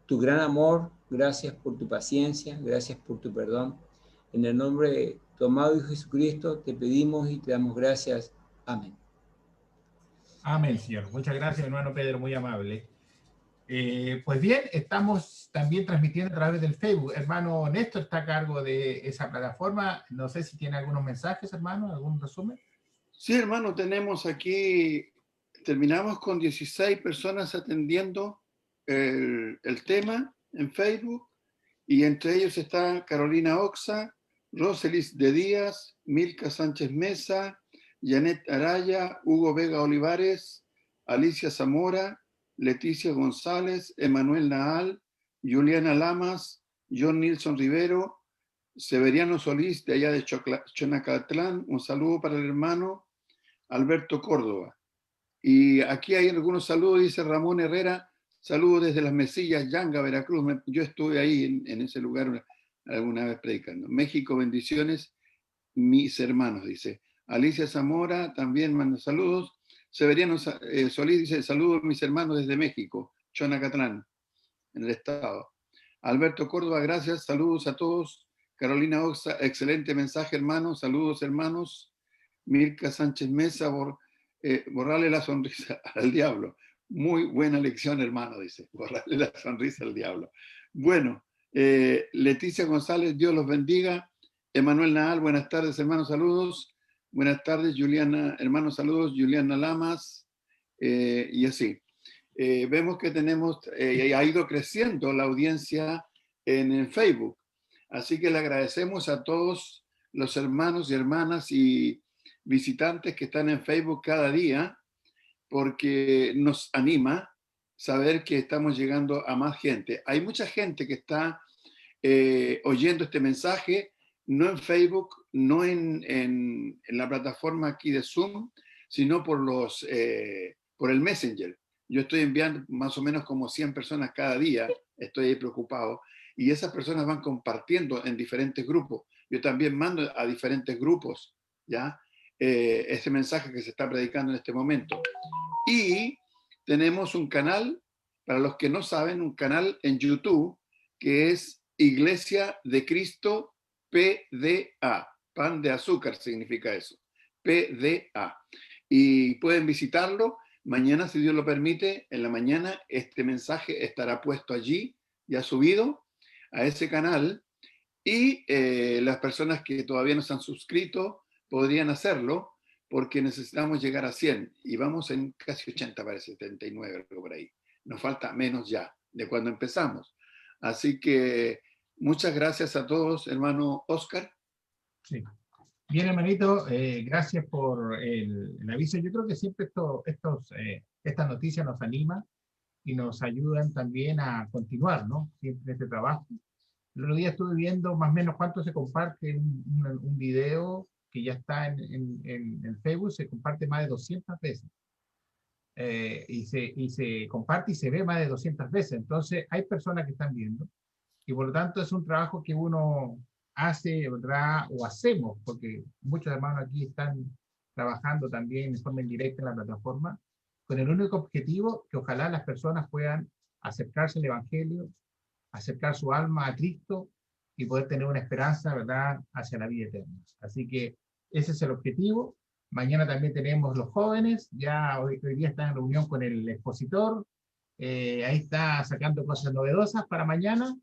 tu gran amor, gracias por tu paciencia, gracias por tu perdón. En el nombre de tu amado Hijo Jesucristo te pedimos y te damos gracias. Amén. Amén, Señor. Muchas gracias, hermano Pedro, muy amable. Pues bien, estamos también transmitiendo a través del Facebook. Hermano Néstor está a cargo de esa plataforma. No sé si tiene algunos mensajes, hermano, algún resumen. Sí, hermano, tenemos aquí, terminamos con 16 personas atendiendo el tema en Facebook, y entre ellos está Carolina Oxa, Roselis de Díaz, Milka Sánchez Mesa, Janet Araya, Hugo Vega Olivares, Alicia Zamora, Leticia González, Emanuel Naal, Juliana Lamas, John Nilson Rivero, Severiano Solís de allá de Chonacatlán, un saludo para el hermano Alberto Córdoba. Y aquí hay algunos saludos, dice Ramón Herrera, saludos desde las Mesillas, Yanga, Veracruz. Yo estuve ahí en ese lugar alguna vez predicando. México, bendiciones, mis hermanos, dice. Alicia Zamora también manda saludos. Severiano Solís dice, saludos mis hermanos desde México, Chonacatlán, en el estado. Alberto Córdoba, gracias, saludos a todos. Carolina Oxa, excelente mensaje, hermanos, saludos, hermanos. Mirka Sánchez Mesa, borrarle la sonrisa al diablo. Muy buena lección, hermano, dice. Borrarle la sonrisa al diablo. Bueno, Leticia González, Dios los bendiga. Emanuel Naal, buenas tardes, hermanos, saludos. Buenas tardes, Juliana, hermanos, saludos. Juliana Lamas, y así. Vemos que tenemos, ha ido creciendo la audiencia en Facebook. Así que le agradecemos a todos los hermanos y hermanas y visitantes que están en Facebook cada día, porque nos anima saber que estamos llegando a más gente. Hay mucha gente que está oyendo este mensaje, no en Facebook, no en la plataforma aquí de Zoom, sino por el Messenger. Yo estoy enviando más o menos como 100 personas cada día, estoy ahí preocupado, y esas personas van compartiendo en diferentes grupos. Yo también mando a diferentes grupos, ¿ya? Este mensaje que se está predicando en este momento. Y tenemos un canal, para los que no saben, un canal en YouTube que es Iglesia de Cristo PDA. Pan de azúcar significa eso. PDA. Y pueden visitarlo. Mañana, si Dios lo permite, en la mañana este mensaje estará puesto allí, ya subido a ese canal. Y las personas que todavía no se han suscrito podrían hacerlo, porque necesitamos llegar a 100 y vamos en casi 80, parece 79, algo por ahí. Nos falta menos ya de cuando empezamos. Así que muchas gracias a todos, hermano Oscar. Sí. Bien, hermanito, gracias por el aviso. Yo creo que siempre estas noticias nos animan y nos ayudan también a continuar, ¿no? Siempre este trabajo. El otro día estuve viendo más o menos cuánto se comparte un video que ya está en Facebook, se comparte más de 200 veces. Y se comparte y se ve más de 200 veces. Entonces, hay personas que están viendo, y por lo tanto es un trabajo que uno hace, ¿verdad? O hacemos, porque muchos hermanos aquí están trabajando también de forma indirecta en la plataforma, con el único objetivo que ojalá las personas puedan acercarse al Evangelio, acercar su alma a Cristo y poder tener una esperanza, ¿verdad?, hacia la vida eterna. Así que ese es el objetivo. Mañana también tenemos los jóvenes, ya hoy día están en reunión con el expositor, ahí está sacando cosas novedosas para mañana,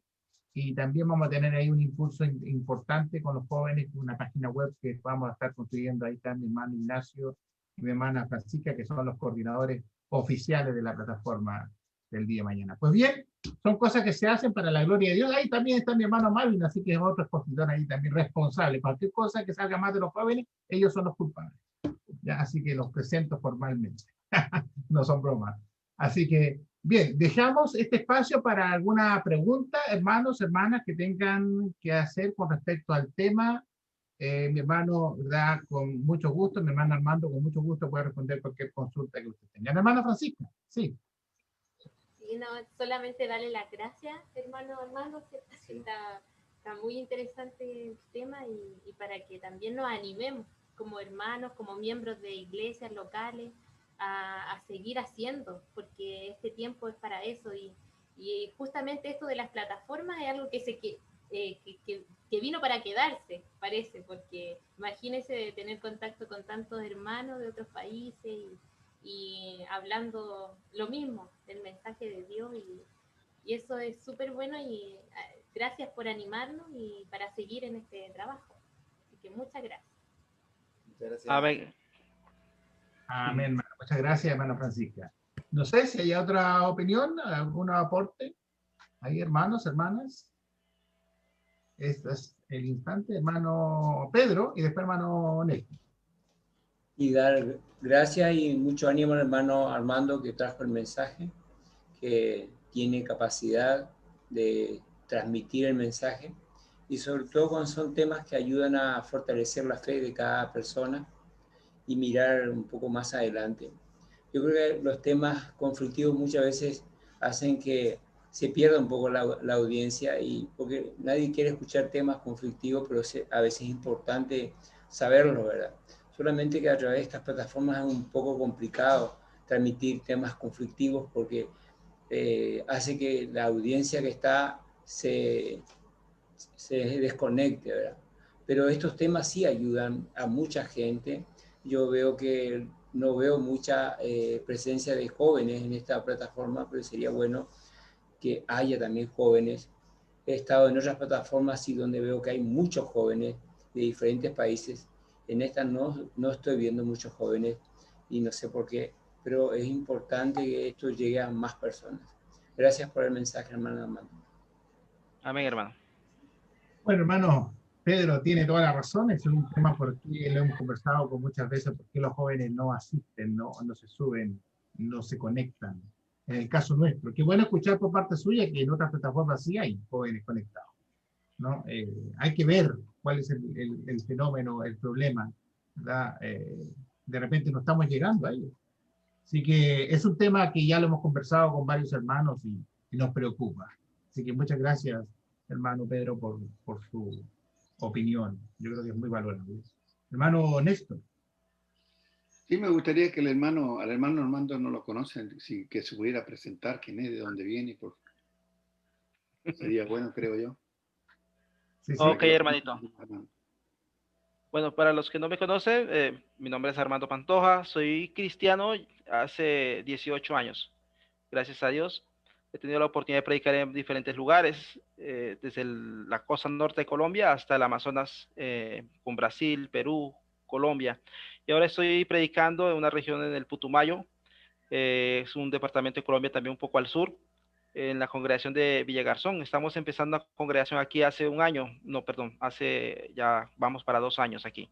y también vamos a tener ahí un impulso importante con los jóvenes, una página web que vamos a estar construyendo. Ahí está mi hermano Ignacio y mi hermana Francisca, que son los coordinadores oficiales de la plataforma del día de mañana. Pues bien, son cosas que se hacen para la gloria de Dios. Ahí también está mi hermano Marvin, así que es otro expositor ahí también responsable. Cualquier cosa que salga más de los jóvenes, ellos son los culpables. ¿Ya? Así que los presento formalmente. No son bromas. Así que, bien, dejamos este espacio para alguna pregunta, hermanos, hermanas, que tengan que hacer con respecto al tema. Mi hermano, ¿verdad? Con mucho gusto, mi hermano Armando, con mucho gusto puede responder cualquier consulta que usted tenga. Mi hermana Francisca, sí. Sí, no, solamente darle las gracias, hermano Armando, que está muy interesante el tema y para que también nos animemos como hermanos, como miembros de iglesias locales, a seguir haciendo, porque este tiempo es para eso y justamente esto de las plataformas es algo que vino para quedarse, parece, porque imagínense de tener contacto con tantos hermanos de otros países y hablando lo mismo, el mensaje de Dios y eso es súper bueno y gracias por animarnos y para seguir en este trabajo. Así que muchas gracias. Muchas gracias. Amén. Amén, hermano. Muchas gracias, hermana Francisca. No sé si hay otra opinión, algún aporte. Ahí, hermanos, hermanas. Este es el instante, hermano Pedro y después hermano Néstor. Y dar gracias y mucho ánimo al hermano Armando que trajo el mensaje, que tiene capacidad de transmitir el mensaje y sobre todo cuando son temas que ayudan a fortalecer la fe de cada persona y mirar un poco más adelante. Yo creo que los temas conflictivos muchas veces hacen que se pierda un poco la audiencia y porque nadie quiere escuchar temas conflictivos, pero a veces es importante saberlo, ¿verdad? Solamente que a través de estas plataformas es un poco complicado transmitir temas conflictivos porque hace que la audiencia que está se desconecte, ¿verdad? Pero estos temas sí ayudan a mucha gente. Yo veo que no veo mucha presencia de jóvenes en esta plataforma, pero sería bueno que haya también jóvenes. He estado en otras plataformas y donde veo que hay muchos jóvenes de diferentes países. En esta no estoy viendo muchos jóvenes y no sé por qué, pero es importante que esto llegue a más personas. Gracias por el mensaje, hermano Armando. Amén, hermano. Bueno, hermano Pedro tiene toda la razón. Es un tema por que lo hemos conversado con muchas veces, porque los jóvenes no asisten, no se suben, no se conectan. En el caso nuestro, qué bueno escuchar por parte suya que en otras plataformas sí hay jóvenes conectados, ¿no? Hay que ver cuál es el fenómeno, el problema, ¿verdad? De repente no estamos llegando a ello. Así que es un tema que ya lo hemos conversado con varios hermanos y nos preocupa. Así que muchas gracias, hermano Pedro, por su opinión. Yo creo que es muy valorable. Hermano Néstor. Sí, me gustaría que al hermano Armando no lo conocen, que se pudiera presentar quién es, de dónde viene, sería bueno, creo yo. Sí, sí. Ok, hermanito. Bueno, para los que no me conocen, mi nombre es Armando Pantoja, soy cristiano hace 18 años. Gracias a Dios. He tenido la oportunidad de predicar en diferentes lugares, desde la costa norte de Colombia hasta el Amazonas, con Brasil, Perú, Colombia. Y ahora estoy predicando en una región en el Putumayo, es un departamento de Colombia también un poco al sur, en la congregación de Villagarzón. Estamos empezando una congregación aquí hace un año, no, perdón, ya vamos para 2 años aquí.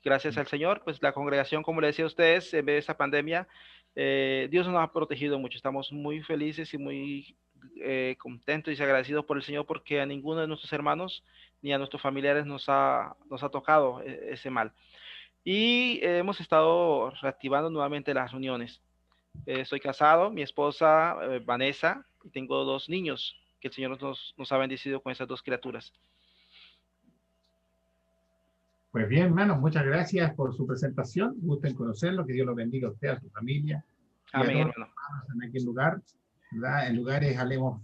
Gracias al Señor, pues la congregación, como le decía a ustedes, en vez de esta pandemia, Dios nos ha protegido mucho. Estamos muy felices y muy contentos y agradecidos por el Señor porque a ninguno de nuestros hermanos ni a nuestros familiares nos ha tocado ese mal. Y hemos estado reactivando nuevamente las reuniones. Soy casado, mi esposa Vanessa, y tengo 2 niños que el Señor nos ha bendecido con esas 2 criaturas. Pues bien, hermanos, muchas gracias por su presentación. Gusto en conocerlo, que Dios lo bendiga a usted, a su familia. Amén, y a todos hermano. los hermanos en aquel lugar, ¿verdad? En lugares, hablemos